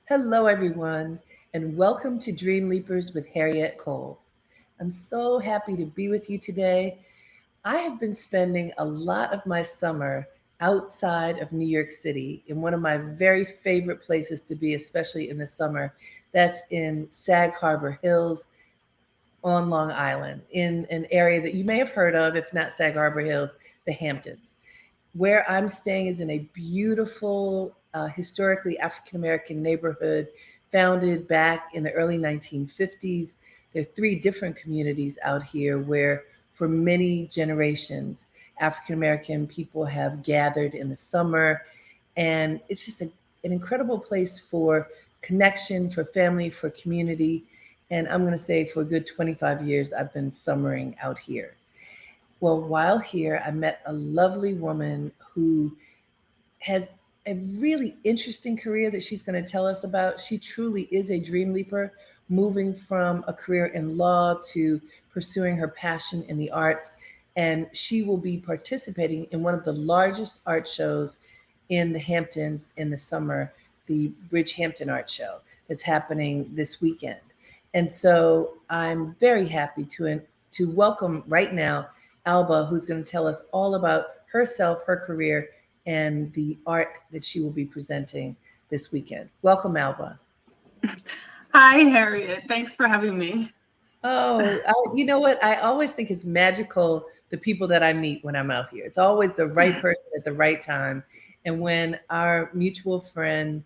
Hello, everyone, and welcome to Dreamleapers with Harriette Cole. I'm so happy to be with you today. I have been spending a lot of my summer outside of New York City in one of my very favorite places to be, especially in the summer. That's in Sag Harbor Hills on Long Island, in an area that you may have heard of, if not Sag Harbor Hills, the Hamptons. Where I'm staying is in a beautiful, historically African American neighborhood founded back in the early 1950s. There are three different communities out here where, for many generations, African American people have gathered in the summer. And it's just an incredible place for connection, for family, for community. And I'm going to say for a good 25 years, I've been summering out here. Well, while here, I met a lovely woman who has a really interesting career that she's going to tell us about. She truly is a dream leaper, moving from a career in law to pursuing her passion in the arts. And she will be participating in one of the largest art shows in the Hamptons in the summer, the Bridgehampton Art Show that's happening this weekend. And so I'm very happy to welcome right now Alba, who's going to tell us all about herself, her career, and the art that she will be presenting this weekend. Welcome, Alba. Hi, Harriet. Thanks for having me. You know what? I always think it's magical, the people that I meet when I'm out here. It's always the right person at the right time. And when our mutual friend,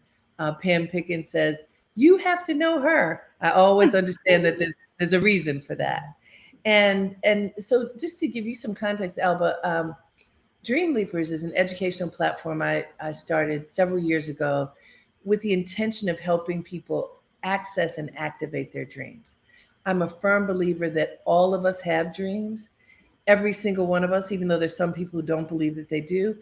Pam Pickens, says, you have to know her, I always understand that there's a reason for that. And so just to give you some context, Alba, Dream Leapers is an educational platform I started several years ago with the intention of helping people access and activate their dreams. I'm a firm believer that all of us have dreams, every single one of us, even though there's some people who don't believe that they do.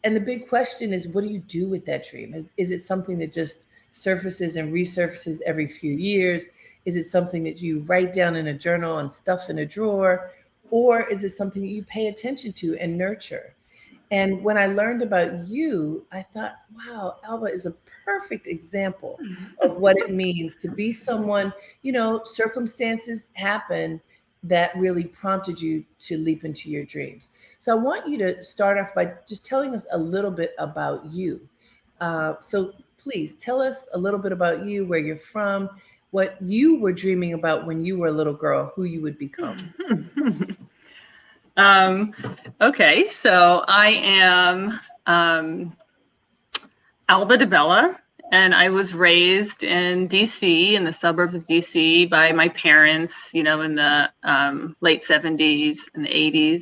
And the big question is, what do you do with that dream? Is it something that just surfaces and resurfaces every few years? Is it something that you write down in a journal and stuff in a drawer? Or is it something that you pay attention to and nurture? And when I learned about you, I thought, wow, Alba is a perfect example of what it means to be someone, circumstances happen that really prompted you to leap into your dreams. So I want you to start off by just telling us a little bit about you. So please tell us a little bit about you, where you're from, what you were dreaming about when you were a little girl, who you would become. um, okay, so I am Alba Dabela, and I was raised in DC, in the suburbs of DC, by my parents, in the late 70s and the 80s.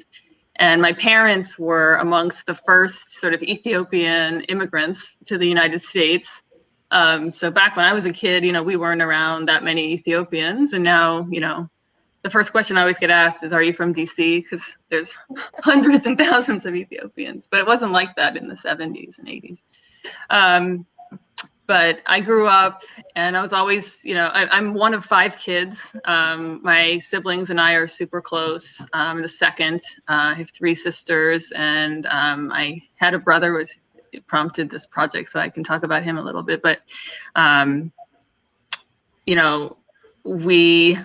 And my parents were amongst the first sort of Ethiopian immigrants to the United States. So back when I was a kid, we weren't around that many Ethiopians. And now, the first question I always get asked is, are you from DC? Because there's hundreds and thousands of Ethiopians. But it wasn't like that in the 70s and 80s. But I grew up and I was always, I'm one of five kids. My siblings and I are super close. I'm the second. I have three sisters, and I had a brother, which prompted this project, so I can talk about him a little bit. But, we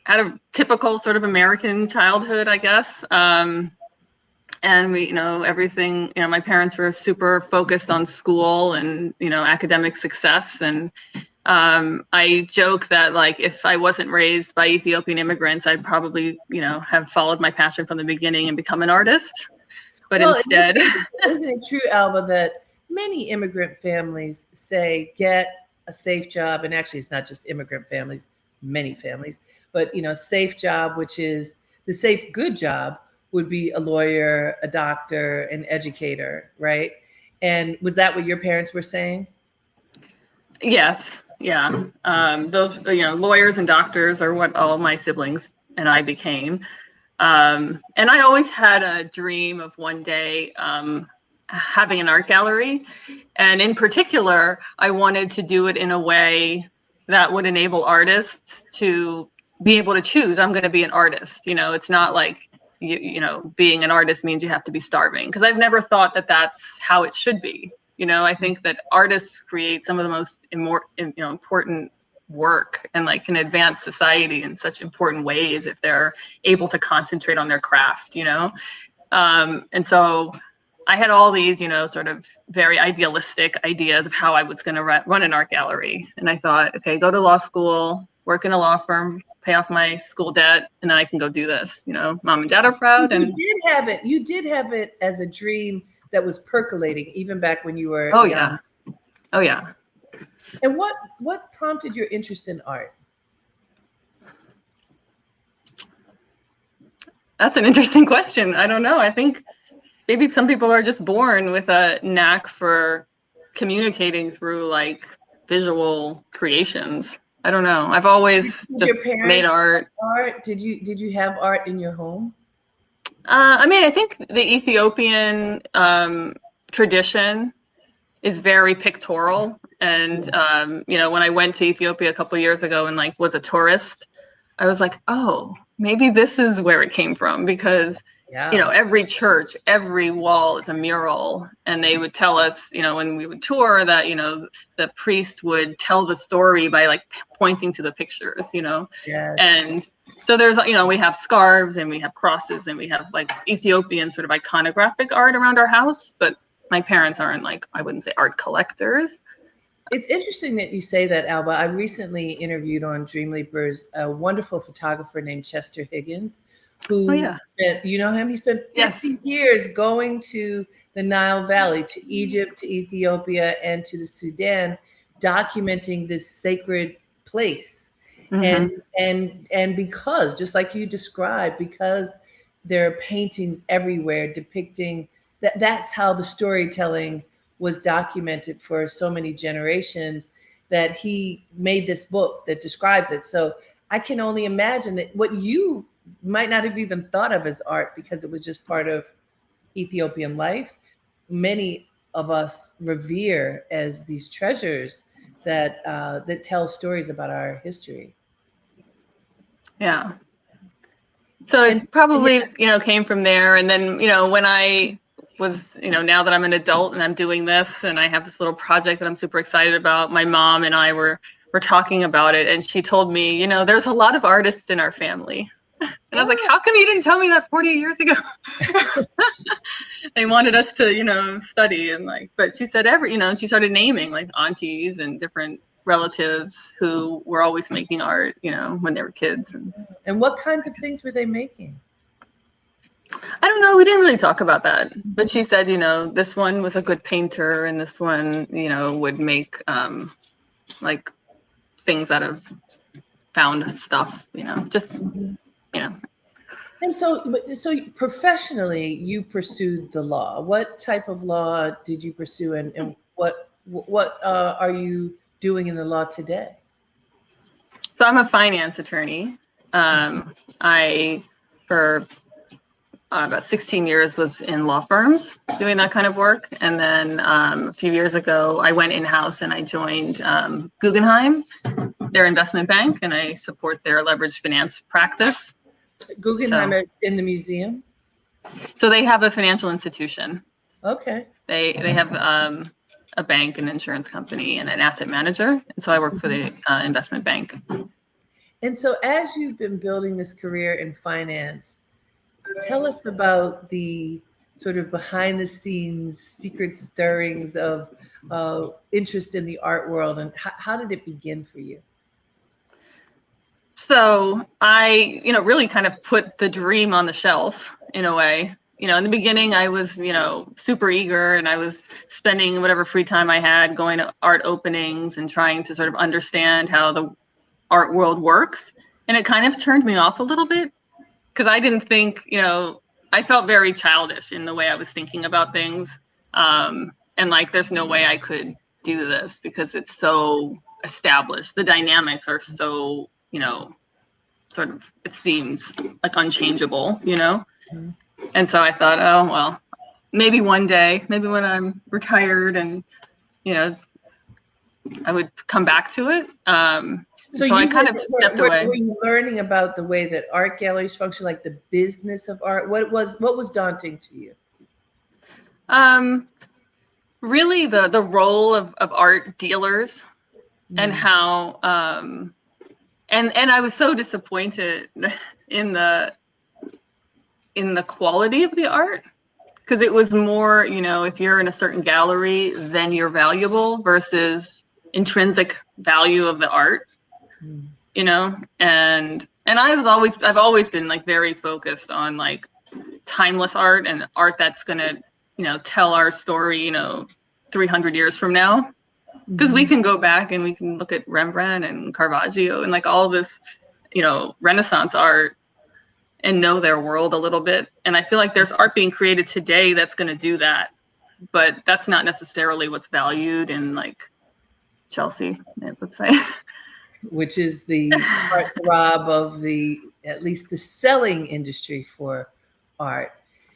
had a typical sort of American childhood, I guess. And we, everything, my parents were super focused on school and, academic success. And I joke that, like, if I wasn't raised by Ethiopian immigrants, I'd probably, have followed my passion from the beginning and become an artist. But well, instead. Isn't it true, Alba, that many immigrant families say, get a safe job? And actually, it's not just immigrant families, many families, but, safe job, which is the safe, good job would be a lawyer, a doctor, an educator, right? And was that what your parents were saying? Yes. Yeah. Those, lawyers and doctors are what all my siblings and I became. And I always had a dream of one day having an art gallery. And in particular, I wanted to do it in a way that would enable artists to be able to choose. I'm going to be an artist. It's not like, being an artist means you have to be starving, because I've never thought that that's how it should be. I think that artists create some of the most important work and like can advance society in such important ways if they're able to concentrate on their craft, and so I had all these, sort of very idealistic ideas of how I was going to run an art gallery. And I thought, okay, go to law school, work in a law firm, pay off my school debt, and then I can go do this. Mom and dad are proud. And you did have it as a dream that was percolating even back when you were young. Yeah. Oh yeah. And what prompted your interest in art? That's an interesting question. I don't know. I think maybe some people are just born with a knack for communicating through like visual creations. I don't know. I've always just made art. Did you have art in your home? I think the Ethiopian tradition is very pictorial. And, when I went to Ethiopia a couple of years ago and like was a tourist, I was like, oh, maybe this is where it came from because, every church, every wall is a mural. And they would tell us, when we would tour that, the priest would tell the story by like pointing to the pictures, Yes. And so there's, we have scarves and we have crosses and we have like Ethiopian sort of iconographic art around our house. But my parents aren't like, I wouldn't say art collectors. It's interesting that you say that, Alba. I recently interviewed on Dreamleapers a wonderful photographer named Chester Higgins, who spent, you know him? He spent 50 years going to the Nile Valley, to Egypt, to Ethiopia, and to the Sudan, documenting this sacred place. Mm-hmm. And because, just like you described, because there are paintings everywhere depicting that's how the storytelling was documented for so many generations, that he made this book that describes it. So I can only imagine that what you might not have even thought of as art because it was just part of Ethiopian life, many of us revere as these treasures that tell stories about our history. Yeah. So it probably, came from there. And then, when I was, now that I'm an adult and I'm doing this and I have this little project that I'm super excited about, my mom and I were talking about it. And she told me, there's a lot of artists in our family. And I was like, how come you didn't tell me that 40 years ago? They wanted us to, study and like, but she said and she started naming like aunties and different relatives who were always making art, when they were kids. And what kinds of things were they making? I don't know. We didn't really talk about that. But she said, this one was a good painter and this one, would make like things out of found stuff, just, And so professionally, you pursued the law. What type of law did you pursue, and what are you doing in the law today? So I'm a finance attorney. I, for about 16 years, was in law firms doing that kind of work. And then a few years ago, I went in-house and I joined Guggenheim, their investment bank, and I support their leveraged finance practice. Guggenheim is in the museum? So they have a financial institution. Okay. They have a bank, an insurance company, and an asset manager. And so I work for the investment bank. And so as you've been building this career in finance, tell us about the sort of behind the scenes secret stirrings of interest in the art world, and how did it begin for you? So I, really kind of put the dream on the shelf in a way. In the beginning, I was, super eager and I was spending whatever free time I had going to art openings and trying to sort of understand how the art world works. And it kind of turned me off a little bit because I didn't think, I felt very childish in the way I was thinking about things. And like, there's no way I could do this because it's so established. The dynamics are so, sort of, it seems like unchangeable, Mm-hmm. And so I thought, oh, well, maybe one day, maybe when I'm retired and, I would come back to it. So I kind of stepped away. Were you learning about the way that art galleries function, like the business of art? What was daunting to you? really the role of art dealers and how and I was so disappointed in the quality of the art, because it was more, if you're in a certain gallery, then you're valuable versus intrinsic value of the art, and I've always been like very focused on like timeless art and art that's gonna, tell our story, 300 years from now. Because we can go back and we can look at Rembrandt and Caravaggio and like all this, Renaissance art and know their world a little bit. And I feel like there's art being created today that's going to do that, but that's not necessarily what's valued in like Chelsea, let's say. Which is the heartthrob of at least the selling industry for art.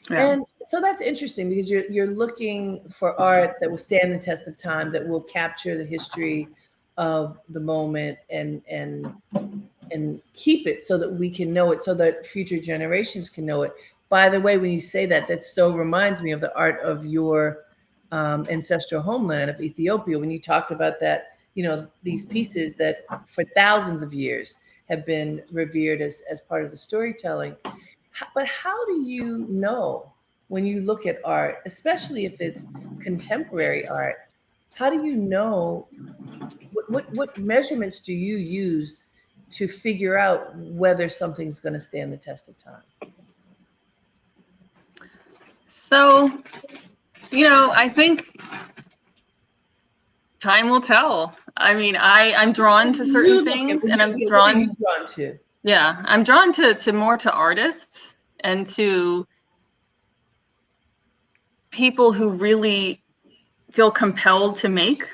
Yeah. And so that's interesting, because you're looking for art that will stand the test of time, that will capture the history of the moment and keep it so that we can know it, so that future generations can know it. By the way, when you say that, that so reminds me of the art of your ancestral homeland of Ethiopia, when you talked about that, these pieces that for thousands of years have been revered as part of the storytelling. But how do you know, when you look at art, especially if it's contemporary art, how do you know, what measurements do you use to figure out whether something's going to stand the test of time? So, I think time will tell. I mean, I'm drawn to certain things, and I'm drawn to. Yeah, I'm drawn to more to artists and to people who really feel compelled to make,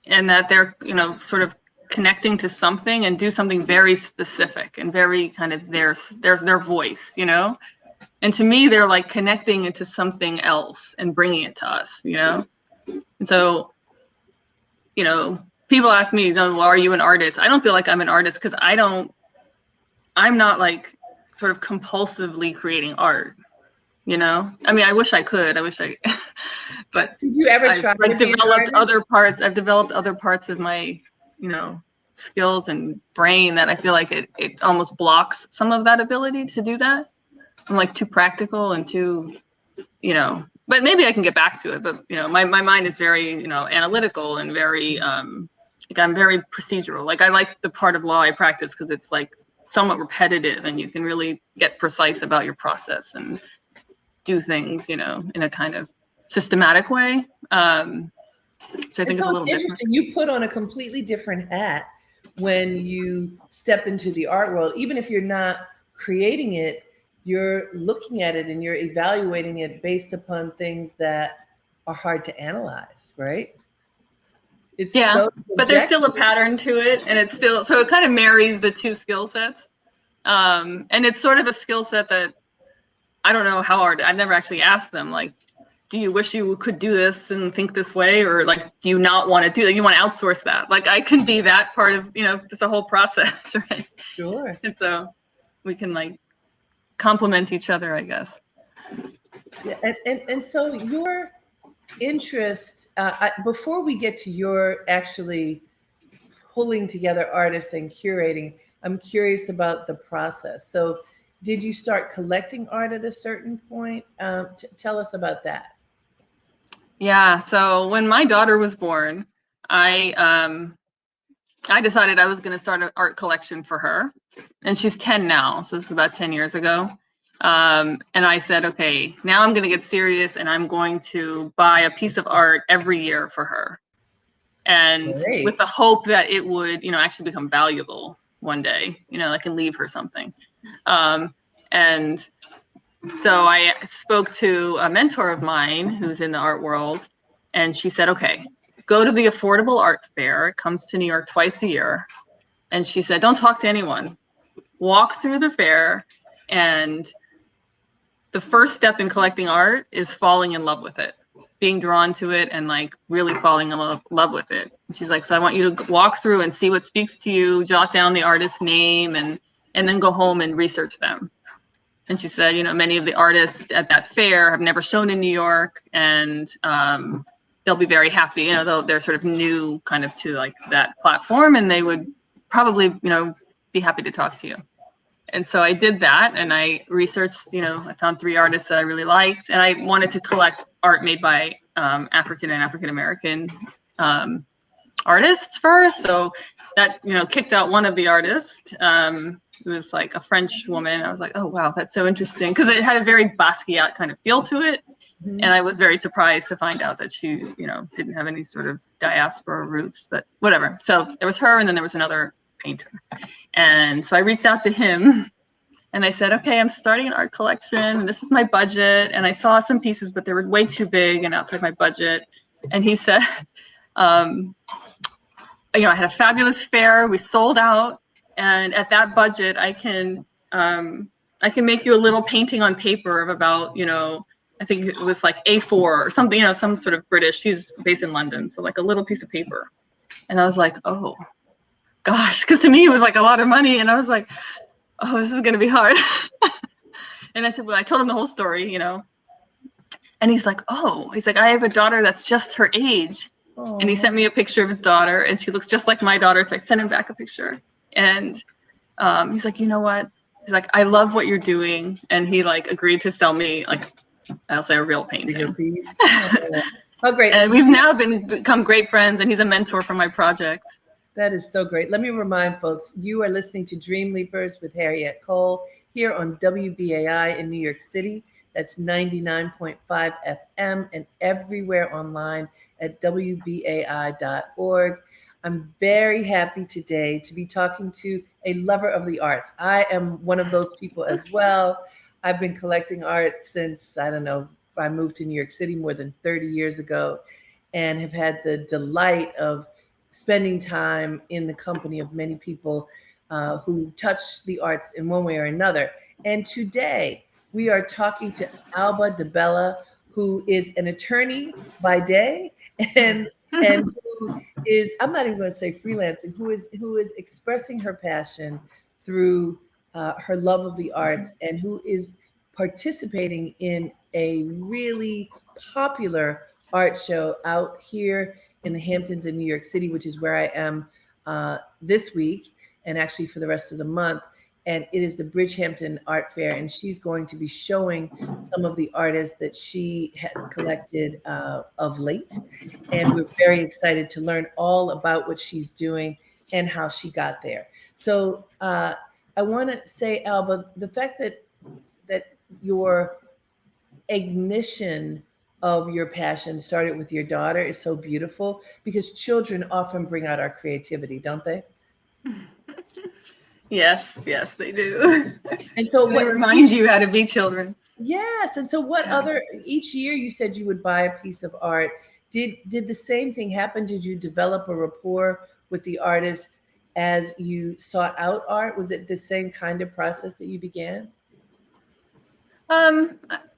and that they're, sort of connecting to something and do something very specific and very kind of there's their voice, And to me, they're like connecting into something else and bringing it to us, And so, people ask me, well, are you an artist? I don't feel like I'm an artist, because I'm not like sort of compulsively creating art, I mean, I wish I could, but did you ever try I've developed other parts of my, skills and brain that I feel like it almost blocks some of that ability to do that. I'm like too practical and too, but maybe I can get back to it. But, my mind is very, analytical and very, like I'm very procedural. Like I like the part of law I practice because it's like somewhat repetitive and you can really get precise about your process and do things, in a kind of systematic way, which I think is a little different. You put on a completely different hat when you step into the art world. Even if you're not creating it, you're looking at it and you're evaluating it based upon things that are hard to analyze, right? It's but there's still a pattern to it, and it's still, so it kind of marries the two skill sets. And it's sort of a skill set that I don't know how hard. I've never actually asked them, like, do you wish you could do this and think this way, or like, do you not want to do that? You want to outsource that? Like, I can be that part of, just the whole process, right? Sure. And so we can like complement each other, I guess. Yeah, and so your interest, before we get to your actually pulling together artists and curating, I'm curious about the process. So did you start collecting art at a certain point? Tell us about that. Yeah, so when my daughter was born, I decided I was going to start an art collection for her, and she's 10 now, so this is about 10 years ago. And I said, okay, now I'm going to get serious, and I'm going to buy a piece of art every year for her, and Great. With the hope that it would, actually become valuable one day, I can leave her something. And so I spoke to a mentor of mine who's in the art world, and she said, okay, go to the Affordable Art Fair. It comes to New York twice a year. And she said, don't talk to anyone. Walk through the fair, and the first step in collecting art is falling in love with it, being drawn to it, and like really falling in love with it. And she's like, so I want you to walk through and see what speaks to you, jot down the artist's name, and then go home and research them. And she said, many of the artists at that fair have never shown in New York, and they'll be very happy. You know, they're sort of new kind of to like that platform, and they would probably, you know, be happy to talk to you. And so I did that, and I researched, you know, I found 3 artists that I really liked, and I wanted to collect art made by African and African-American artists first. So that, you know, kicked out one of the artists. It was like a French woman. I was like, oh, wow, that's so interesting, because it had a very Basquiat kind of feel to it. Mm-hmm. And I was very surprised to find out that she, you know, didn't have any sort of diaspora roots, but whatever. So there was her, and then there was another painter. And so I reached out to him, and I said, okay, I'm starting an art collection, and this is my budget. And I saw some pieces, but they were way too big and outside my budget. And he said, you know, I had a fabulous fair. We sold out, and at that budget, I can make you a little painting on paper of about, you know, I think it was like A4 or something, you know, some sort of British. He's based in London, so like a little piece of paper. And I was like, oh gosh, because to me it was like a lot of money, and I was like, oh, this is gonna be hard. And I said, well, I told him the whole story, you know, and he's like, I have a daughter that's just her age. And he sent me a picture of his daughter, and she looks just like my daughter. So I sent him back a picture, and he's like, you know what? He's like, I love what you're doing, and he like agreed to sell me, like, I'll say, a real painting. Oh, great! And we've now become great friends, and he's a mentor for my project. That is so great. Let me remind folks, you are listening to Dreamleapers with Harriette Cole here on WBAI in New York City. That's 99.5 FM and everywhere online at WBAI.org. I'm very happy today to be talking to a lover of the arts. I am one of those people as well. I've been collecting art since, I don't know, I moved to New York City more than 30 years ago, and have had the delight of spending time in the company of many people who touch the arts in one way or another. And today we are talking to Albab Dabela, who is an attorney by day and who is, I'm not even going to say freelancing, who is expressing her passion through her love of the arts, and who is participating in a really popular art show out here in the Hamptons in New York City, which is where I am this week and actually for the rest of the month. And it is the Bridgehampton Art Fair, and she's going to be showing some of the artists that she has collected of late. And we're very excited to learn all about what she's doing and how she got there. So I want to say, Alba, the fact that your ignition of your passion started with your daughter is so beautiful, because children often bring out our creativity, don't they? Yes, they do. And so they remind you how to be children. Yes. And so what other, each year you said you would buy a piece of art. Did the same thing happen? Did you develop a rapport with the artist as you sought out art? Was it the same kind of process that you began?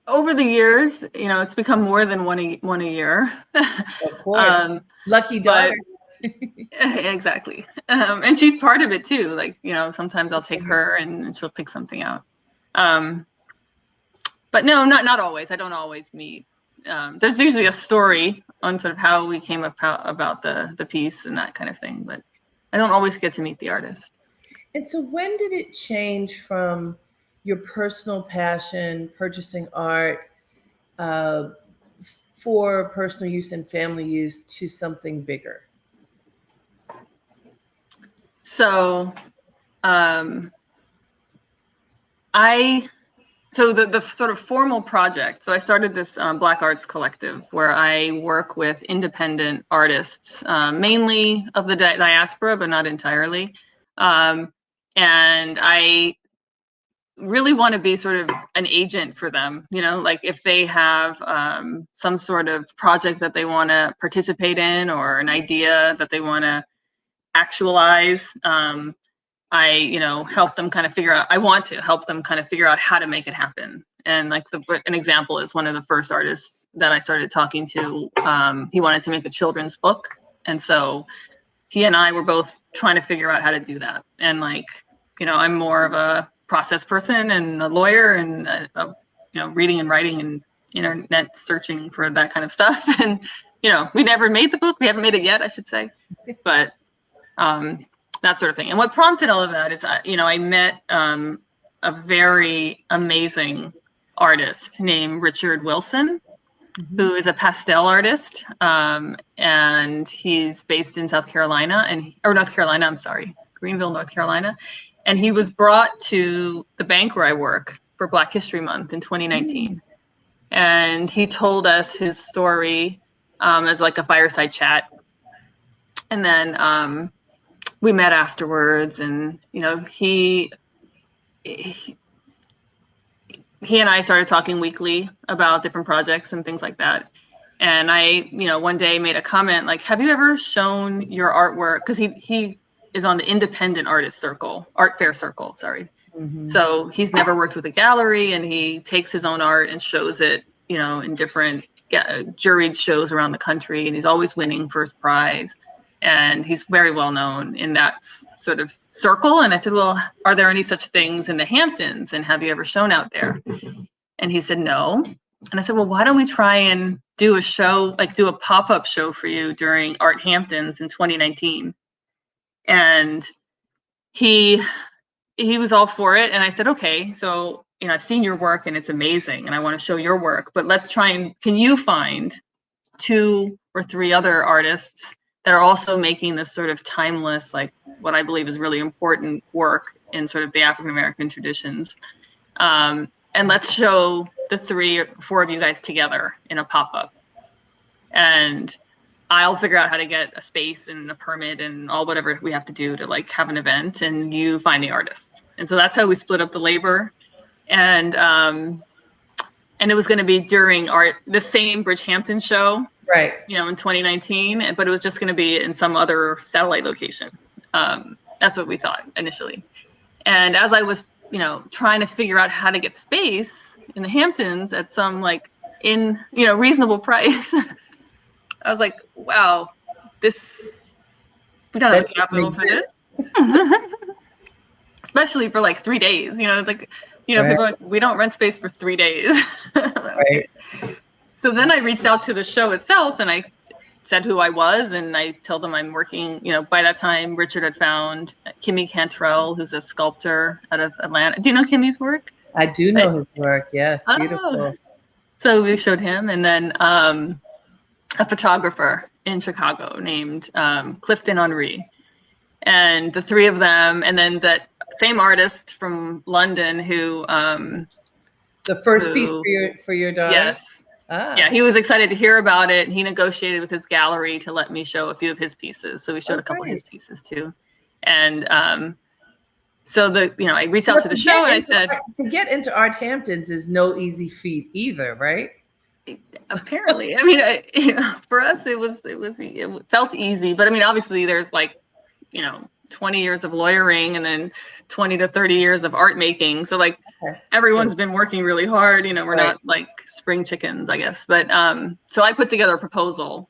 Over the years, you know, it's become more than one a year. Of course. Lucky daughter. Exactly. And she's part of it too. Like, you know, sometimes I'll take her and she'll pick something out. But no, not always. I don't always meet. There's usually a story on sort of how we came about the piece and that kind of thing, but I don't always get to meet the artist. And so when did it change from your personal passion, purchasing art for personal use and family use, to something bigger? So the sort of formal project. So I started this Black Arts Collective, where I work with independent artists, mainly of the diaspora, but not entirely. And I really want to be sort of an agent for them, you know, like if they have some sort of project that they want to participate in, or an idea that they want to actualize. I, you know, help them kind of figure out, I want to help them kind of figure out how to make it happen. And like an example is one of the first artists that I started talking to, he wanted to make a children's book. And so he and I were both trying to figure out how to do that. And like, you know, I'm more of a process person and a lawyer, and, you know, reading and writing and internet searching for that kind of stuff. And we never made the book. We haven't made it yet, I should say, but that sort of thing. And what prompted all of that is, I met a very amazing artist named Richard Wilson, who is a pastel artist, and he's based in South Carolina, or North Carolina, I'm sorry, Greenville, North Carolina. And he was brought to the bank where I work for Black History Month in 2019. And he told us his story as like a fireside chat. And then we met afterwards, and, he and I started talking weekly about different projects and things like that. And I, one day made a comment like, have you ever shown your artwork? Because he is on the independent art fair circle, sorry. So he's never worked with a gallery, and he takes his own art and shows it, in different juried shows around the country. And he's always winning first prize. And he's very well known in that sort of circle. And I said, well, are there any such things in the Hamptons? And have you ever shown out there? And he said, no. And I said, well, why don't we try and do a show, like do a pop-up show for you during Art Hamptons in 2019? And he was all for it. And I said, okay, so, I've seen your work and it's amazing, and I want to show your work, but let's try and, can you find 2 or 3 other artists that are also making this sort of timeless, like what I believe is really important work in sort of the African-American traditions. And let's show the 3 or 4 of you guys together in a pop-up. And I'll figure out how to get a space and a permit and all whatever we have to do to like have an event, and you find the artists. And so that's how we split up the labor. And it was going to be during the same Bridgehampton show, right? In 2019, but it was just going to be in some other satellite location. That's what we thought initially. And as I was, trying to figure out how to get space in the Hamptons at some like reasonable price, I was like, wow, we don't have a capital for this. Especially for like 3 days, right. People are like, we don't rent space for 3 days. Right. So then I reached out to the show itself, and I said who I was, and I told them I'm working, by that time, Richard had found Kimmy Cantrell, who's a sculptor out of Atlanta. Do you know Kimmy's work? I do know his work. Yes. Beautiful. Oh. So we showed him, and then a photographer in Chicago named Clifton Henry. And the 3 of them, and then that same artist from London who the first piece for your daughter. Yes. Yeah, he was excited to hear about it, and he negotiated with his gallery to let me show a few of his pieces. So we showed a couple of his pieces too. And so I reached out to the show, and I said, to get into Art Hamptons is no easy feat either, right? Apparently. I mean, for us it felt easy, but I mean, obviously there's like 20 years of lawyering and then 20 to 30 years of art making. So like everyone's been working really hard, we're not like spring chickens, I guess. But so I put together a proposal,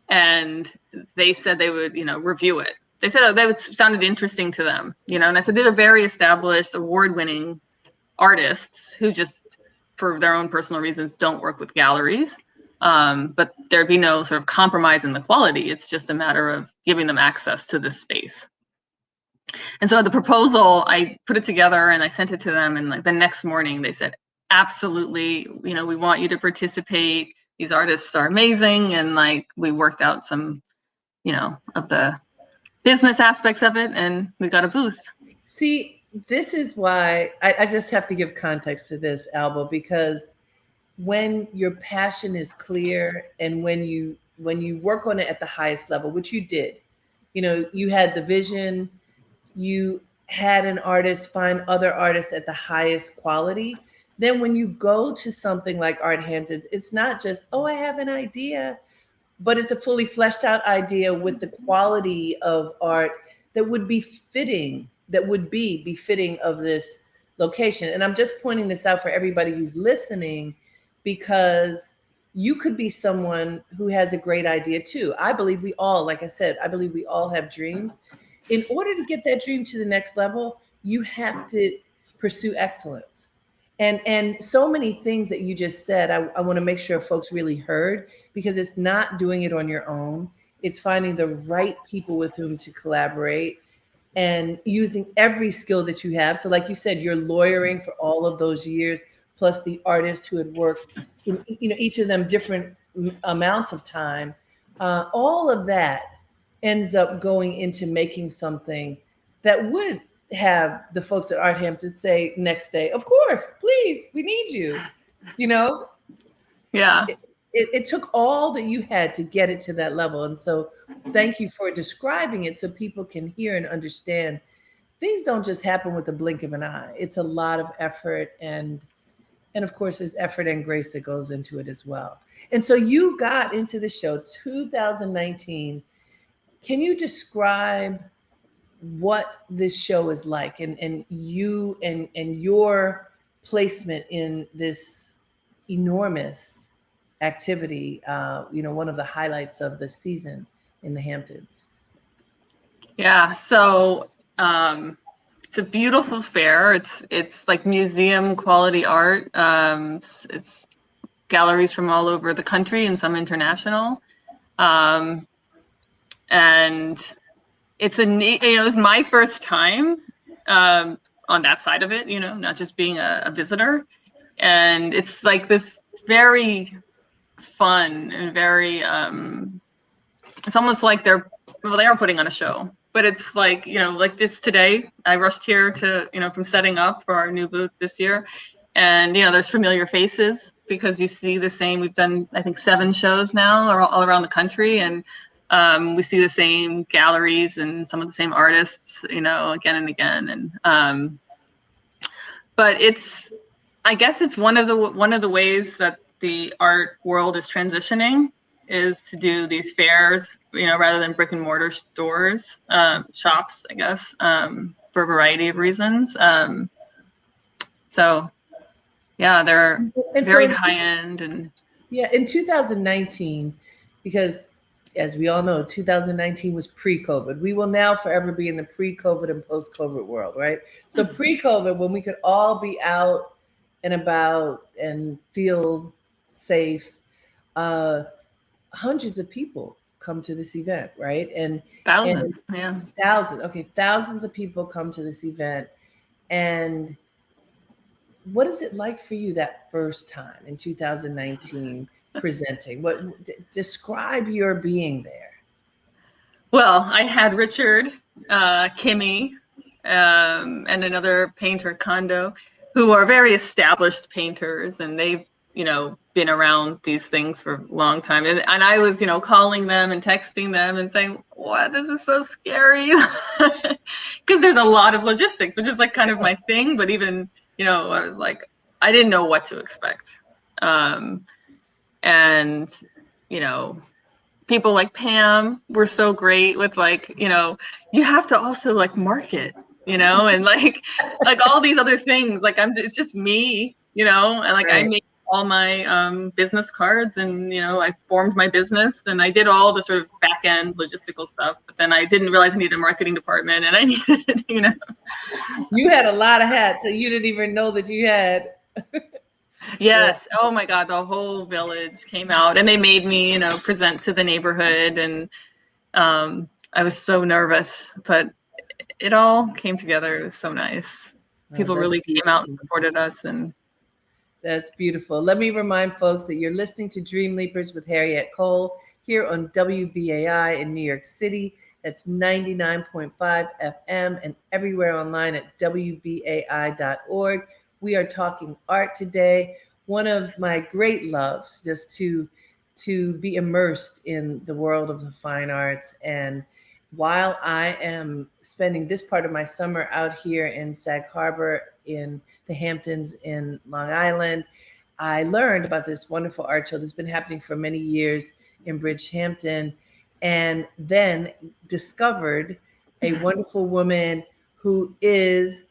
and they said they would, review it. They said that sounded interesting to them, and I said, these are very established, award-winning artists who just, for their own personal reasons, don't work with galleries. But there'd be no sort of compromise in the quality. It's just a matter of giving them access to this space. And so the proposal, I put it together and I sent it to them. And like the next morning they said, absolutely, we want you to participate. These artists are amazing. And like, we worked out some, of the business aspects of it, and we got a booth. See, this is why I just have to give context to this, Alba, because when your passion is clear and when you work on it at the highest level, which you did, you had the vision, you had an artist find other artists at the highest quality. Then when you go to something like Art Hamptons, it's not just, oh, I have an idea, but it's a fully fleshed out idea with the quality of art that would be befitting of this location. And I'm just pointing this out for everybody who's listening, because you could be someone who has a great idea too. I believe we all, like I said, I believe we all have dreams. In order to get that dream to the next level, you have to pursue excellence. And so many things that you just said, I want to make sure folks really heard, because it's not doing it on your own. It's finding the right people with whom to collaborate and using every skill that you have. So like you said, you're lawyering for all of those years, plus the artists who had worked in, each of them different amounts of time. All of that ends up going into making something that would have the folks at Art Hampton say next day, of course, please, we need you. You know, Yeah. it took all that you had to get it to that level. And so thank you for describing it so people can hear and understand things don't just happen with the blink of an eye. It's a lot of effort, and of course there's effort and grace that goes into it as well. And so you got into the show 2019. Can you describe what this show is like, and you and your placement in this enormous activity, one of the highlights of the season in the Hamptons? Yeah. So it's a beautiful fair. It's like museum quality art. It's galleries from all over the country and some international. And it was my first time on that side of it, not just being a visitor. And it's like this very fun and very, it's almost like they are putting on a show. But it's like, like just today, I rushed here to, from setting up for our new booth this year. And, there's familiar faces because you see the same. We've done, I think, 7 shows now all around the country. And we see the same galleries and some of the same artists, again and again. And but I guess it's one of the ways that the art world is transitioning is to do these fairs, rather than brick and mortar stores, shops, I guess, for a variety of reasons. So yeah, they're very high end. And yeah, in 2019, because as we all know, 2019 was pre-COVID. We will now forever be in the pre-COVID and post-COVID world, right? So pre-COVID, when we could all be out and about and feel safe, hundreds of people come to this event, right? And thousands, yeah. Thousands of people come to this event. And what is it like for you that first time in 2019 presenting? Describe your being there? Well, I had Richard, Kimmy, and another painter, Kondo, who are very established painters, and they've been around these things for a long time. And I was calling them and texting them and saying, what, this is so scary, because there's a lot of logistics, which is like kind of my thing. But even I was like, I didn't know what to expect. And people like Pam were so great with like, you have to also like market, and like all these other things. Like it's just me, and like right. I made all my business cards, and I formed my business, and I did all the sort of back end logistical stuff. But then I didn't realize I needed a marketing department, and I needed, You had a lot of hats, so you didn't even know that you had. Yes. Yeah. Oh my God. The whole village came out, and they made me, present to the neighborhood. And I was so nervous, but it all came together. It was so nice. People really came out and supported us. And that's beautiful. Let me remind folks that you're listening to Dreamleapers with Harriette Cole here on WBAI in New York City. That's 99.5 FM and everywhere online at WBAI.org. We are talking art today. One of my great loves, just to be immersed in the world of the fine arts. And while I am spending this part of my summer out here in Sag Harbor in the Hamptons in Long Island, I learned about this wonderful art show that's been happening for many years in Bridgehampton, and then discovered a wonderful woman who is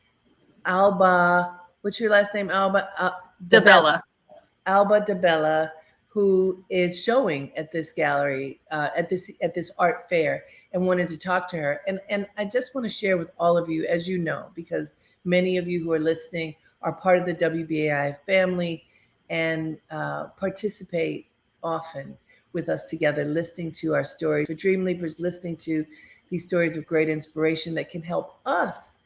Albab. What's your last name? Dabela. Albab Dabela, who is showing at this gallery, at this art fair, and wanted to talk to her. And I just want to share with all of you, as you know, because many of you who are listening are part of the WBAI family and participate often with us together, listening to our stories. For Dreamleapers, listening to these stories of great inspiration that can help us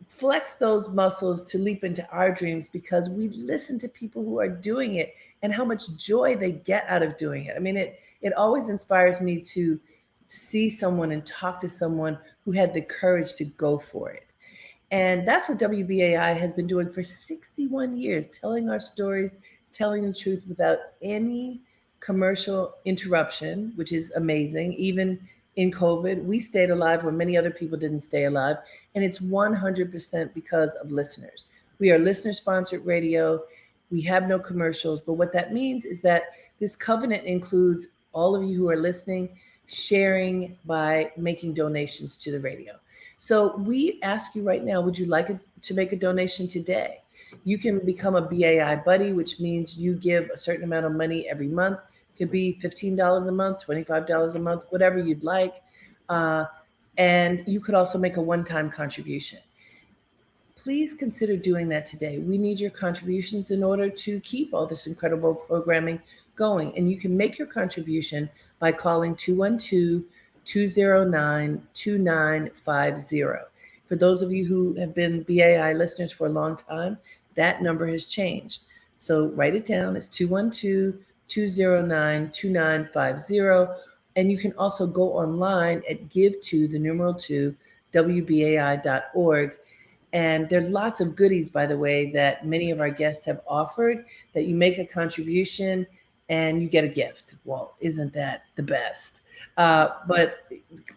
flex those muscles to leap into our dreams because we listen to people who are doing it and how much joy they get out of doing it. I mean, it always inspires me to see someone and talk to someone who had the courage to go for it. And that's what WBAI has been doing for 61 years, telling our stories, telling the truth without any commercial interruption, which is amazing. Even in COVID, we stayed alive when many other people didn't stay alive. And it's 100% because of listeners. We are listener sponsored radio. We have no commercials. But what that means is that this covenant includes all of you who are listening, sharing by making donations to the radio. So we ask you right now, would you like to make a donation today? You can become a BAI buddy, which means you give a certain amount of money every month. It could be $15 a month, $25 a month, whatever you'd like. And you could also make a one-time contribution. Please consider doing that today. We need your contributions in order to keep all this incredible programming going. And you can make your contribution by calling 212-209-2950. For those of you who have been BAI listeners for a long time, that number has changed. So write it down. It's 212-209-2950. And you can also go online at give2, WBAI.org. And there's lots of goodies, by the way, that many of our guests have offered, that you make a contribution and you get a gift. Well, isn't that the best? But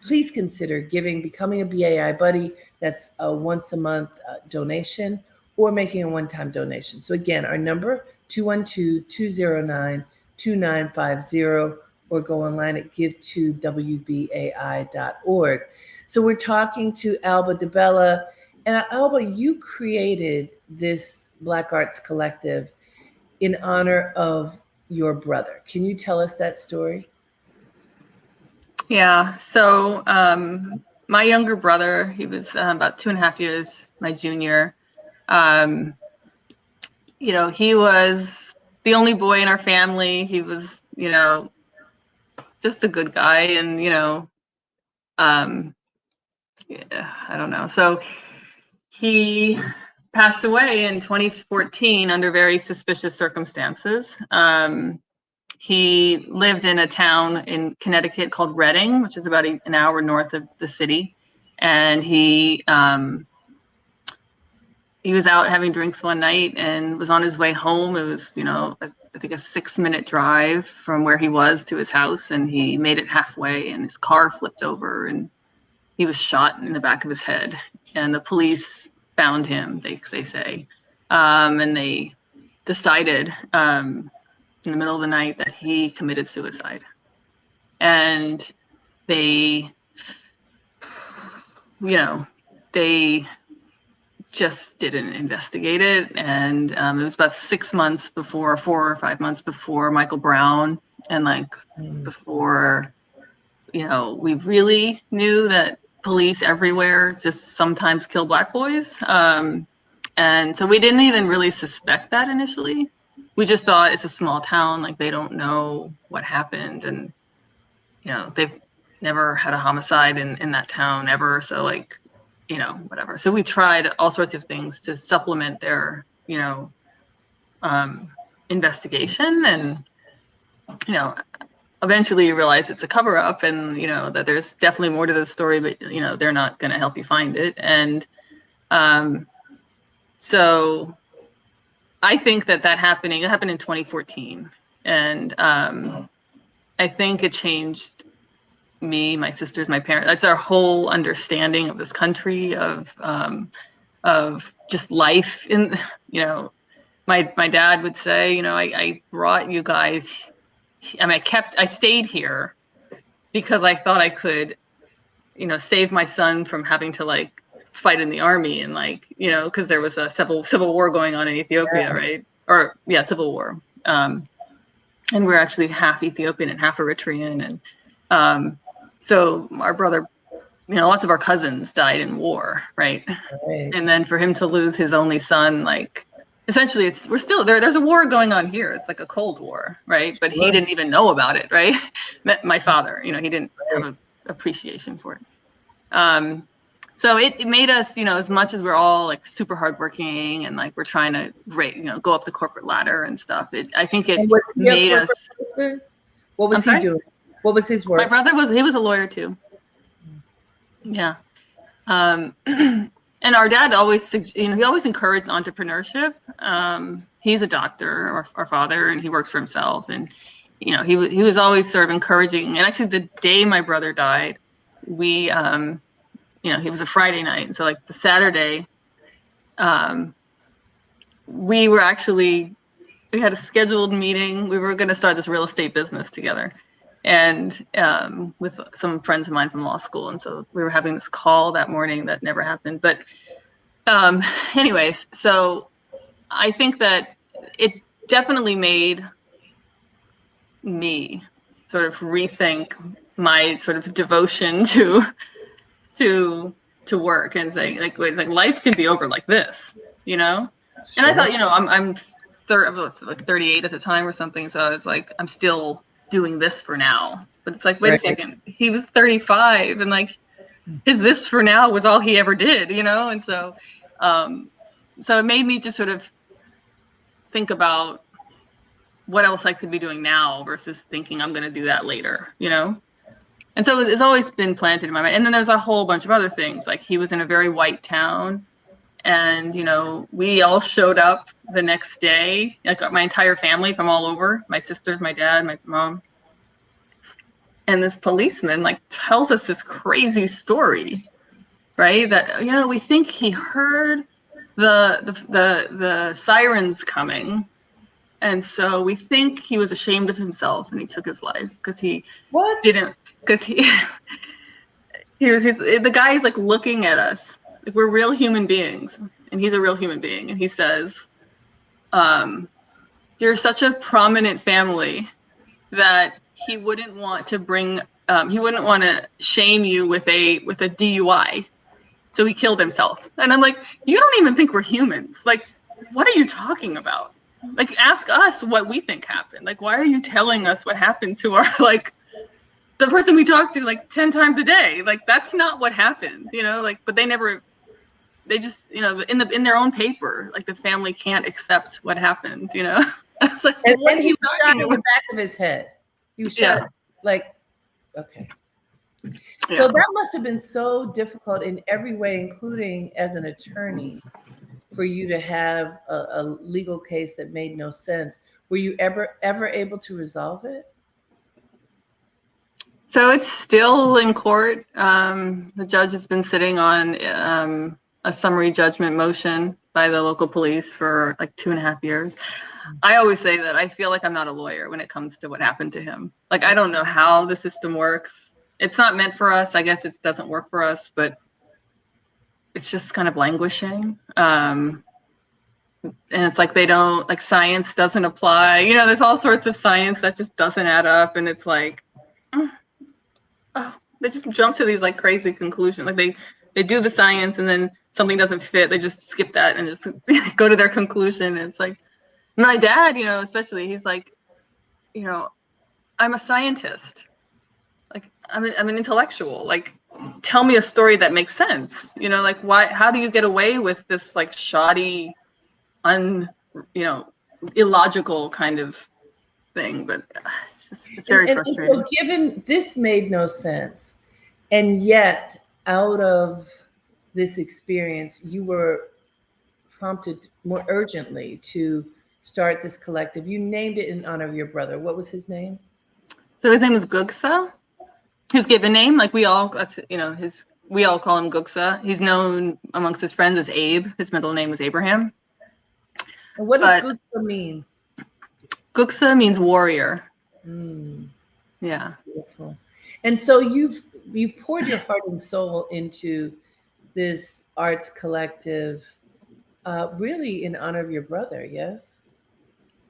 please consider giving, becoming a BAI buddy. That's a once a month donation, or making a one-time donation. So again, our number, 212-209-2950, or go online at give2wbai.org. So we're talking to Albab Dabela. And Albab, you created this Black Arts Collective in honor of your brother. Can you tell us that story? Yeah. So my younger brother, he was about 2.5 years my junior. He was the only boy in our family. He was, just a good guy, and I don't know. So he passed away in 2014 under very suspicious circumstances. He lived in a town in Connecticut called Reading, which is about an hour north of the city. And he was out having drinks one night and was on his way home. It was, I think a 6-minute drive from where he was to his house. And he made it halfway and his car flipped over and he was shot in the back of his head. And the police found him, they say. And they decided in the middle of the night that he committed suicide. And they just didn't investigate it. And it was about 4 or 5 months before Michael Brown, and before, we really knew that police everywhere just sometimes kill Black boys. And so we didn't even really suspect that initially. We just thought it's a small town, they don't know what happened. And, they've never had a homicide in that town ever. So whatever. So we tried all sorts of things to supplement their, investigation. And, eventually you realize it's a cover up, and, that there's definitely more to the story, but, they're not going to help you find it. And so I think it happened in 2014. And I think it changed me, my sisters, my parents. That's our whole understanding of this country, of just life. In, my dad would say, I brought you guys. I stayed here because I thought I could, save my son from having to fight in the army, and because there was a civil war going on in Ethiopia, right? Or civil war. And we're actually half Ethiopian and half Eritrean, and so our brother lots of our cousins died in war, right? Right. And then for him to lose his only son, like, essentially, we're still there. There's a war going on here. It's like a Cold War, right? But he Sure. didn't even know about it, right? My father, he didn't have Right. an appreciation for it. So it made us, as much as we're all like super hardworking and like we're trying to, go up the corporate ladder and stuff. I think it And was he a made corporate us. person? What I'm was he sorry. doing? What was his My work? brother was a lawyer too. Yeah. Um, and our dad always, he always encouraged entrepreneurship. He's a doctor, our father, and he works for himself. And, he was always sort of encouraging. And actually the day my brother died, we, it was a Friday night. And so like the Saturday, we had a scheduled meeting. We were going to start this real estate business together. And with some friends of mine from law school. And so we were having this call that morning that never happened. But anyways, so I think that it definitely made me sort of rethink my sort of devotion to work and saying like life can be over like this, And I Sure. thought, I was like 38 at the time or something. So I was like, I'm still doing this for now. But it's like, wait a Right. second, he was 35 and like his this for now was all he ever did, And so it made me just sort of think about what else I could be doing now versus thinking I'm going to do that later, And so it's always been planted in my mind. And then there's a whole bunch of other things. Like he was in a very white town. And, we all showed up the next day, like my entire family from all over, my sisters, my dad, my mom. And this policeman like tells us this crazy story, right? That, we think he heard the sirens coming. And so we think he was ashamed of himself and he took his life because he What? didn't, because the guy is like looking at us like we're real human beings and he's a real human being. And he says, you're such a prominent family that he wouldn't want to shame you with a DUI. So he killed himself. And I'm like, you don't even think we're humans. Like, what are you talking about? Like, ask us what we think happened. Like, why are you telling us what happened to our, like, the person we talk to like 10 times a day? Like, that's not what happened, like, but they just, in their own paper, like the family can't accept what happened, I was like, what And are he you was shot talking in the about? back of his head. He was shot Yeah. like, okay. So Yeah. that must have been so difficult in every way, including as an attorney, for you to have a legal case that made no sense. Were you ever able to resolve it? So it's still in court. The judge has been sitting on a summary judgment motion by the local police for like 2.5 years. I always say that I feel like I'm not a lawyer when it comes to what happened to him. Like, I don't know how the system works. It's not meant for us. I guess it doesn't work for us, but it's just kind of languishing. And it's like like science doesn't apply. There's all sorts of science that just doesn't add up. And it's like, oh, they just jump to these like crazy conclusions. Like they do the science and then something doesn't fit. They just skip that and just go to their conclusion. And it's like my dad, especially, he's like, I'm a scientist. Like I'm an intellectual. Like, tell me a story that makes sense. Like how do you get away with this like shoddy, illogical kind of thing? But it's very And so frustrating. given this made no sense, and yet out of this experience, you were prompted more urgently to start this collective. You named it in honor of your brother. What was his name? So his name is Gugsa. His given name, like we all call him Gugsa. He's known amongst his friends as Abe. His middle name was Abraham. And what does But Gupta mean? Gugsa means warrior. Mm, Yeah. beautiful. And so you've poured your heart and soul into this arts collective, really in honor of your brother. Yes.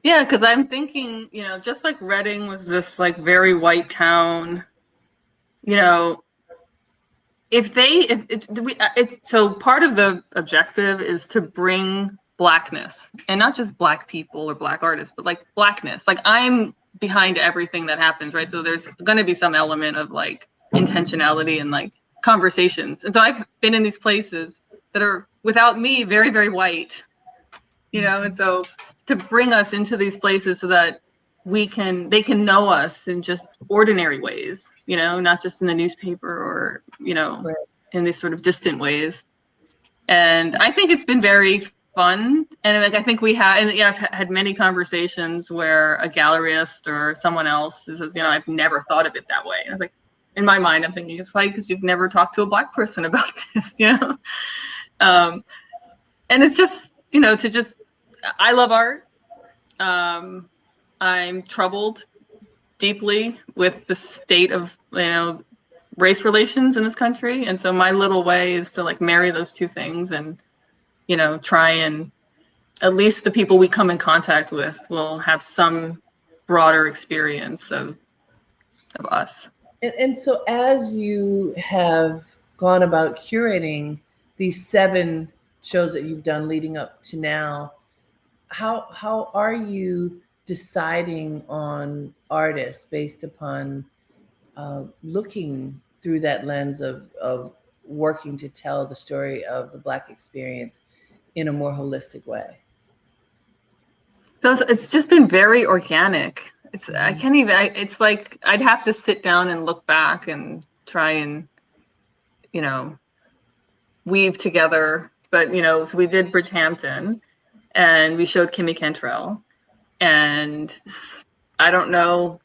Yeah, because I'm thinking, just like Reading was this like very white town, you know, so part of the objective is to bring blackness, and not just black people or black artists, but like blackness. Like I'm behind everything that happens, right? So there's going to be some element of like intentionality and like conversations. And so I've been in these places that are, without me, very, very white, and so to bring us into these places so that they can know us in just ordinary ways, not just in the newspaper or, Right. in these sort of distant ways. And I think it's been very fun. And like, I think I've had many conversations where a gallerist or someone else says, I've never thought of it that way. And I was like, in my mind, I'm thinking it's funny because you've never talked to a black person about this, and it's just, I love art. I'm troubled deeply with the state of, race relations in this country. And so my little way is to like marry those two things and, try and at least the people we come in contact with will have some broader experience of us. And so, as you have gone about curating these 7 shows that you've done leading up to now, how are you deciding on artists based upon looking through that lens of working to tell the story of the Black experience in a more holistic way? So it's just been very organic. I can't even, it's like, I'd have to sit down and look back and try and, weave together. But, so we did Bridgehampton and we showed Kimmy Cantrell, and I don't know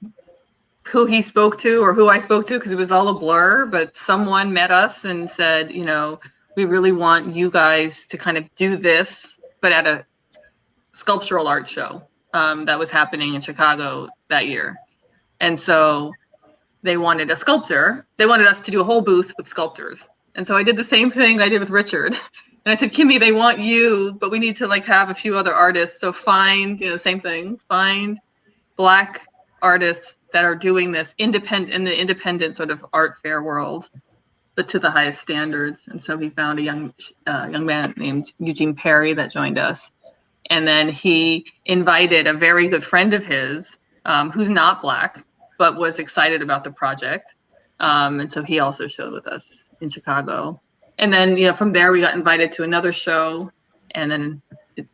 who he spoke to or who I spoke to because it was all a blur, but someone met us and said, we really want you guys to kind of do this, but at a sculptural art show that was happening in Chicago that year. And so they wanted a sculptor. They wanted us to do a whole booth with sculptors. And so I did the same thing I did with Richard. And I said, Kimmy, they want you, but we need to like have a few other artists. So find, same thing, find Black artists that are doing this in the independent sort of art fair world, but to the highest standards. And so he found a young man named Eugene Perry that joined us. And then he invited a very good friend of his who's not Black, but was excited about the project. And so he also showed with us in Chicago. And then, from there, we got invited to another show. And then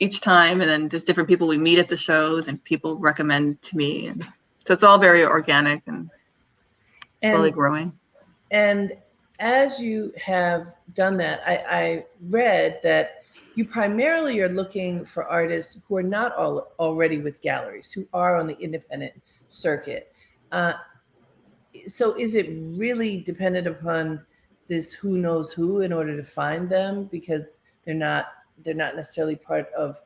each time, and then just different people we meet at the shows and people recommend to me. And so it's all very organic and slowly growing. And as you have done that, I read that you primarily are looking for artists who are not already with galleries, who are on the independent circuit. So is it really dependent upon this who knows who in order to find them, because they're not necessarily part of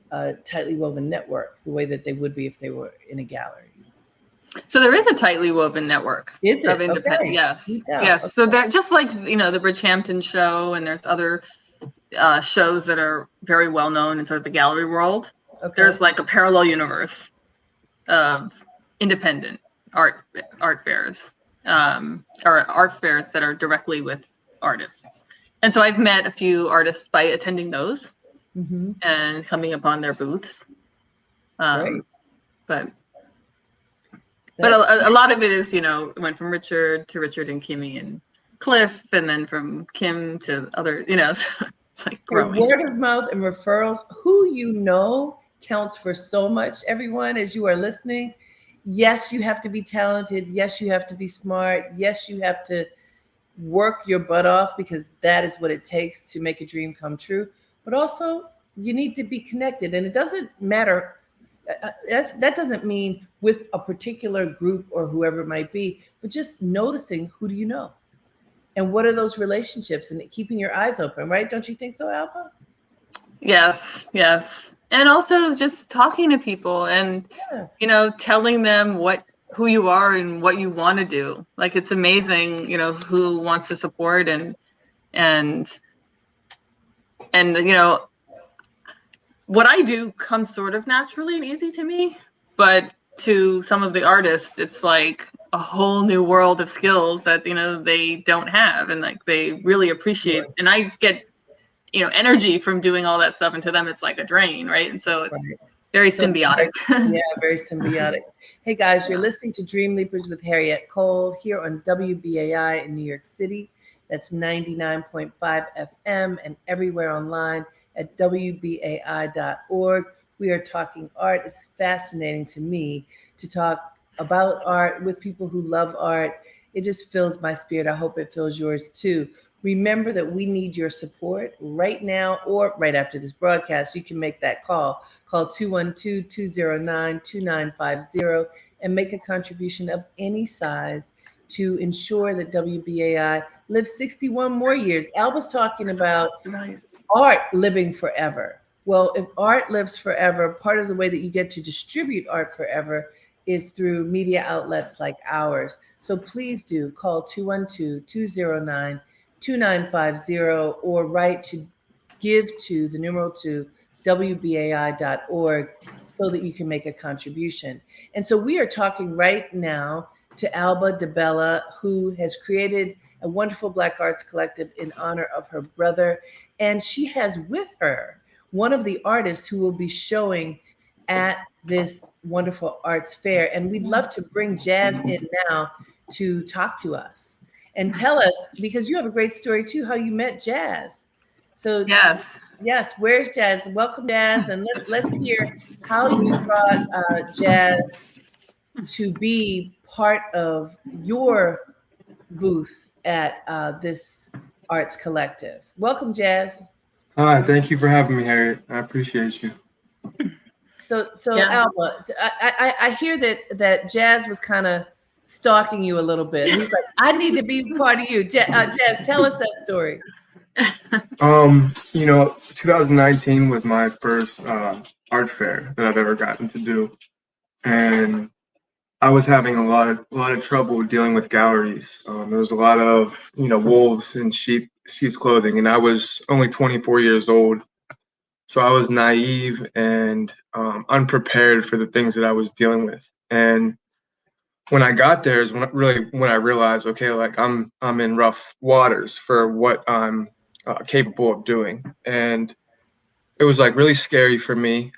a tightly woven network the way that they would be if they were in a gallery? So there is a tightly woven network of independent. Okay. Yes. Okay. So that just like, the Bridgehampton show, and there's other shows that are very well known in sort of the gallery world. Okay. There's like a parallel universe of independent art fairs, or art fairs that are directly with artists. And so I've met a few artists by attending those and coming upon their booths. But a lot of it is, went from Richard and Kimmy and Cliff, and then from Kim to other, so it's like growing. Word of mouth and referrals. Who counts for so much, everyone, as you are listening. Yes, you have to be talented. Yes, you have to be smart. Yes, you have to work your butt off, because that is what it takes to make a dream come true. But also, you need to be connected. And it doesn't matter. That doesn't mean with a particular group or whoever it might be, but just noticing who do you know and what are those relationships, and keeping your eyes open, right? Don't you think so, Alba? Yes. And also just talking to people and, telling them who you are and what you want to do. Like, it's amazing, who wants to support and what I do comes sort of naturally and easy to me, but to some of the artists, it's like a whole new world of skills that, they don't have, and like they really appreciate. Sure. And I get, energy from doing all that stuff, and to them it's like a drain, right? And so it's Right. very So symbiotic. yeah, very symbiotic. Hey guys, you're Yeah. listening to Dreamleapers with Harriette Cole here on WBAI in New York City. That's 99.5 FM and everywhere online at WBAI.org. We are talking art. It's fascinating to me to talk about art with people who love art. It just fills my spirit. I hope it fills yours too. Remember that we need your support right now or right after this broadcast. You can make that call. Call 212-209-2950 and make a contribution of any size to ensure that WBAI lives 61 more years. Al was talking about Right. art living forever. Well, if art lives forever, part of the way that you get to distribute art forever is through media outlets like ours. So please do call 212-209-2950 or write to give to the numeral 2 WBAI.org so that you can make a contribution. And so we are talking right now to Alba Dabela, who has created a wonderful Black Arts Collective in honor of her brother. And she has with her one of the artists who will be showing at this wonderful arts fair. And we'd love to bring Jazz in now to talk to us and tell us, because you have a great story too, how you met Jazz. So Yes. yes, where's Jazz? Welcome, Jazz, and let's hear how you brought Jazz to be part of your booth at this arts collective. Welcome, Jazz. Hi, thank you for having me, Harriet. I appreciate you. So Yeah. Alba, I hear that Jazz was kind of stalking you a little bit. He's like, I need to be part of you. Jazz, tell us that story. 2019 was my first art fair that I've ever gotten to do, and I was having a lot of trouble dealing with galleries. There was a lot of wolves in sheep's clothing, and I was only 24 years old, so I was naive and unprepared for the things that I was dealing with. And when I got there is when I realized, okay, like I'm in rough waters for what I'm capable of doing, and it was like really scary for me.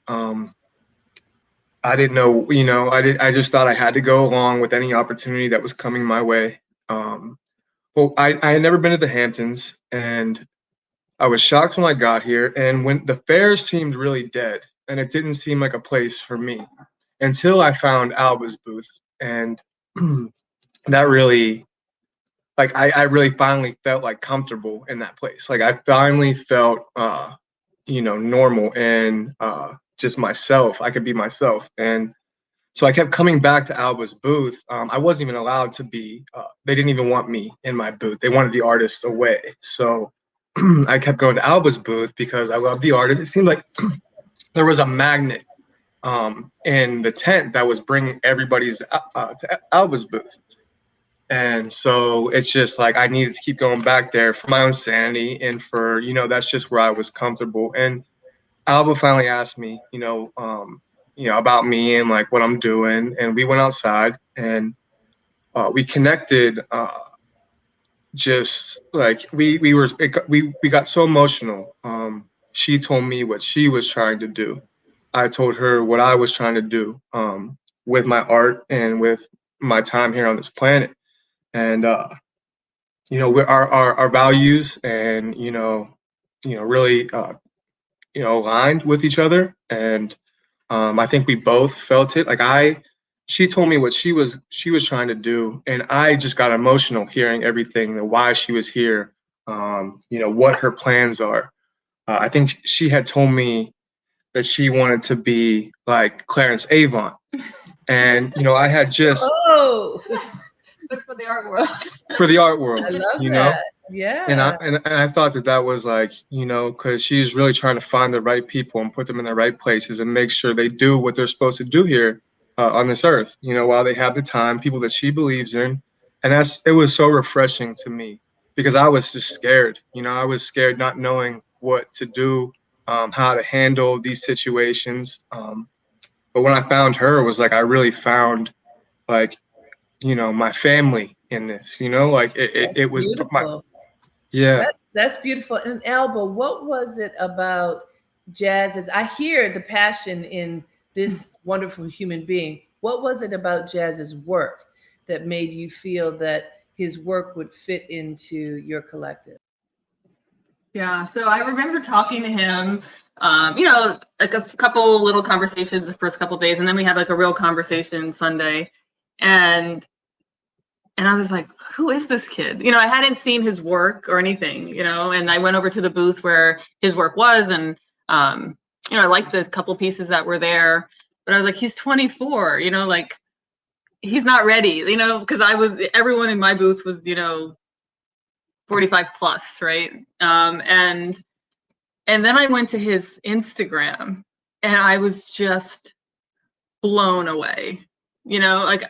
I didn't know, I just thought I had to go along with any opportunity that was coming my way. Well, I had never been to the Hamptons, and I was shocked when I got here, and when the fair seemed really dead, and it didn't seem like a place for me until I found Alba's booth, and that really, like, I really finally felt like comfortable in that place. Like I finally felt normal and just myself. I could be myself. And so I kept coming back to Alba's booth. I wasn't even allowed to be, they didn't even want me in my booth. They wanted the artists away. So I kept going to Alba's booth because I loved the artist. It seemed like there was a magnet in the tent that was bringing everybody's to Alba's booth. And so it's just like I needed to keep going back there for my own sanity and for, that's just where I was comfortable. And Alba finally asked me, about me and like what I'm doing. And we went outside and we connected. Just like we got so emotional. She told me what she was trying to do. I told her what I was trying to do with my art and with my time here on this planet. And our values and really aligned with each other. And I think we both felt it. She told me what she was trying to do, and I just got emotional hearing everything, why she was here, what her plans are. I think she had told me that she wanted to be like Clarence Avon, and I had just Oh, But for the art world. for the art I world, love you know. that. And I Yeah. and, and I thought that was like, because she's really trying to find the right people and put them in the right places and make sure they do what they're supposed to do here on this earth. While they have the time, people that she believes in, and it was so refreshing to me because I was just scared. I was scared not knowing what to do, how to handle these situations. But when I found her, it was like I really found, like, you know, my family in this. You know, like it was my, Beautiful. yeah. That's beautiful. And Alba, what was it about Jazz's? I hear the passion in this wonderful human being. What was it about Jazz's work that made you feel that his work would fit into your collective? Yeah, so I remember talking to him, you know, like a couple little conversations the first couple days, and then we had like a real conversation Sunday, and I was like, who is this kid? You know, I hadn't seen his work or anything, you know, and I went over to the booth where his work was, and you know, I liked the couple pieces that were there, but I was like, he's 24, you know, like he's not ready, you know, because everyone in my booth was, you know, 45 plus, right? And then I went to his Instagram and I was just blown away. You know, like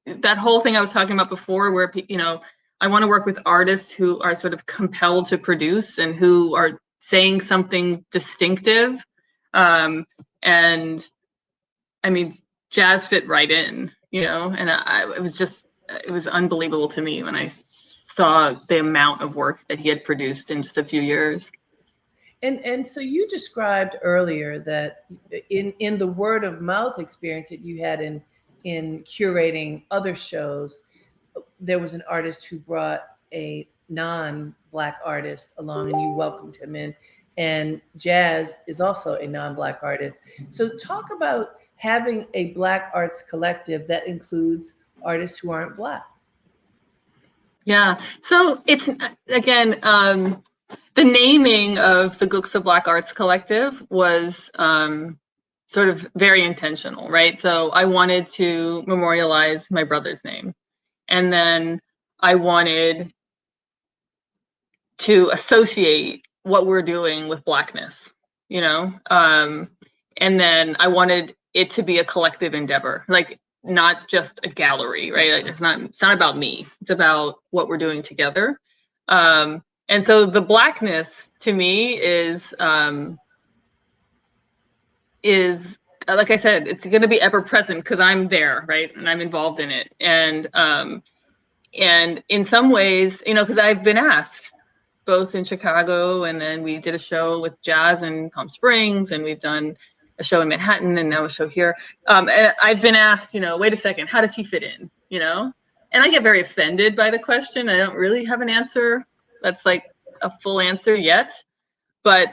that whole thing I was talking about before, where, you know, I want to work with artists who are sort of compelled to produce and who are saying something distinctive. And I mean, jazz fit right in, you know, and it was unbelievable to me when I saw the amount of work that he had produced in just a few years. And so you described earlier that in the word of mouth experience that you had in curating other shows, there was an artist who brought a non-Black artist along and you welcomed him in. And Jazz is also a non-Black artist. So talk about having a Black arts collective that includes artists who aren't Black. Yeah. So it's, again, the naming of the Guksa Black Arts Collective was sort of very intentional, right? So I wanted to memorialize my brother's name. And then I wanted to associate what we're doing with Blackness, you know? And then I wanted it to be a collective endeavor, like not just a gallery, right? Like it's not about me. It's about what we're doing together. And so the Blackness to me is like I said, it's going to be ever present because I'm there, right? And I'm involved in it. And in some ways, you know, because I've been asked, both in Chicago, and then we did a show with jazz in Palm Springs, and we've done a show in Manhattan, and now a show here. And I've been asked, you know, wait a second, how does he fit in? You know, and I get very offended by the question. I don't really have an answer that's like a full answer yet, but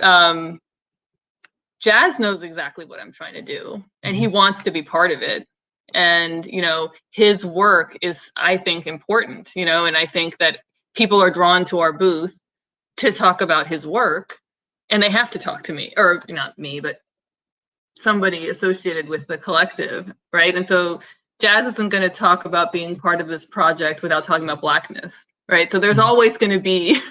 Jazz knows exactly what I'm trying to do, and he wants to be part of it. And you know, his work is, I think, important. You know, and I think that people are drawn to our booth to talk about his work, and they have to talk to me, or not me, but somebody associated with the collective, right? And so Jazz isn't going to talk about being part of this project without talking about Blackness, right? So there's always going to be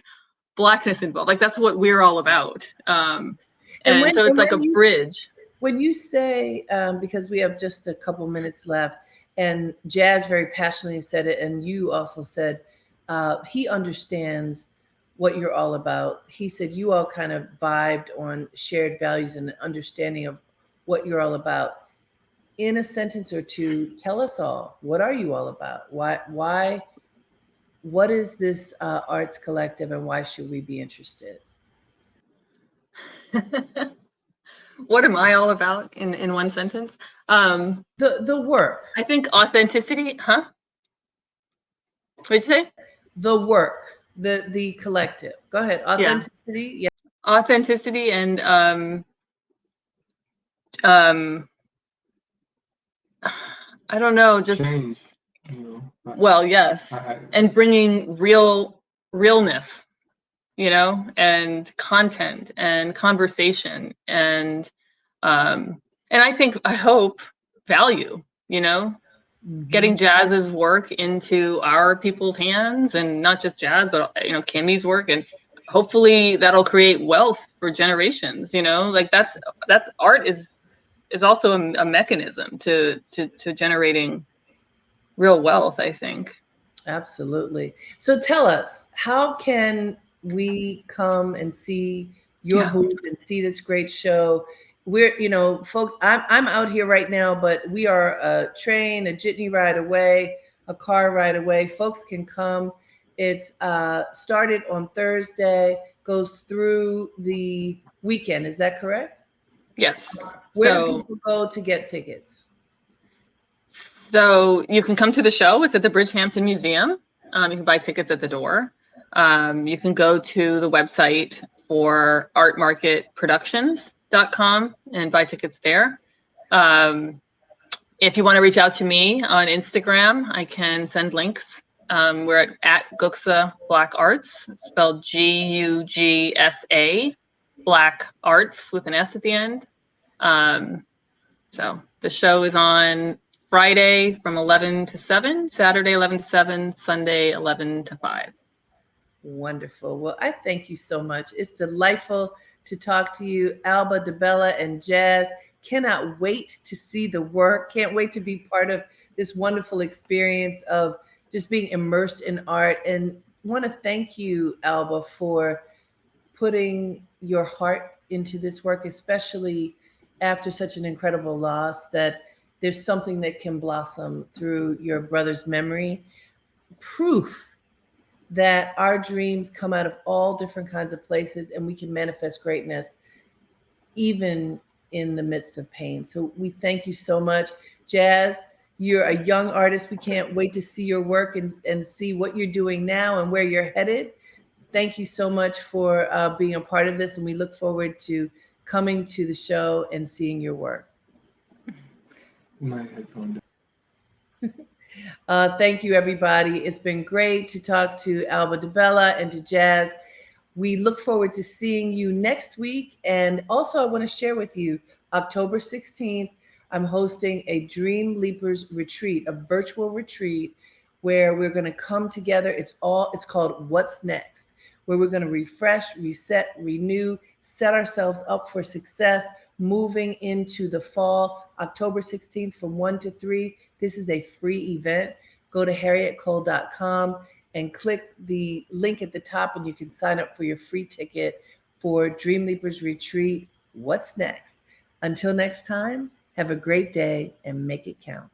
Blackness involved. Like that's what we're all about. And so it's like a bridge. When you say, because we have just a couple minutes left, and Jazz very passionately said it, and you also said he understands what you're all about. He said you all kind of vibed on shared values and understanding of what you're all about. In a sentence or two, tell us all, what are you all about? Why, what is this arts collective, and why should we be interested? What am I all about in one sentence? The work. I think authenticity, huh? What'd you say? The work, the collective. Go ahead. Authenticity. Yeah. Authenticity and I don't know, just Change, you know. Well, yes, and bringing realness, you know, and content and conversation and I hope value, you know, getting Jazz's work into our people's hands, and not just Jazz, but you know, Kimmy's work, and hopefully that'll create wealth for generations. You know, like that's art is also a mechanism to generating real wealth, I think. Absolutely. So tell us, how can we come and see your booth and see this great show? we're, folks, I'm out here right now, but we are a train, a jitney ride away, a car ride away. Folks can come. It's started on Thursday, goes through the weekend. Is that correct? Yes. Where do people go to get tickets? So you can come to the show. It's at the Bridgehampton Museum. You can buy tickets at the door. You can go to the website for artmarketproductions.com and buy tickets there. If you want to reach out to me on Instagram, I can send links. We're at Gugsa Black Arts, it's spelled Gugsa, Black Arts with an S at the end. So the show is on Friday from 11 to 7, Saturday 11 to 7, Sunday 11 to 5. Wonderful. Well, I thank you so much. It's delightful to talk to you, Alba, Dabela, and Jazz. Cannot wait to see the work. Can't wait to be part of this wonderful experience of just being immersed in art. And want to thank you, Alba, for putting your heart into this work, especially after such an incredible loss, that there's something that can blossom through your brother's memory. Proof that our dreams come out of all different kinds of places and we can manifest greatness even in the midst of pain. So we thank you so much. Jazz, you're a young artist. We can't wait to see your work and see what you're doing now and where you're headed. Thank you so much for being a part of this, and we look forward to coming to the show and seeing your work. My headphone. Thank you, everybody. It's been great to talk to Alba, Dabela, and to Jazz. We look forward to seeing you next week. And also, I want to share with you, October 16th, I'm hosting a Dreamleapers retreat, a virtual retreat where we're going to come together. It's called What's Next, where we're going to refresh, reset, renew, set ourselves up for success moving into the fall, October 16th from 1 to 3. This is a free event. Go to harriettecole.com and click the link at the top and you can sign up for your free ticket for Dreamleapers Retreat. What's next? Until next time, have a great day and make it count.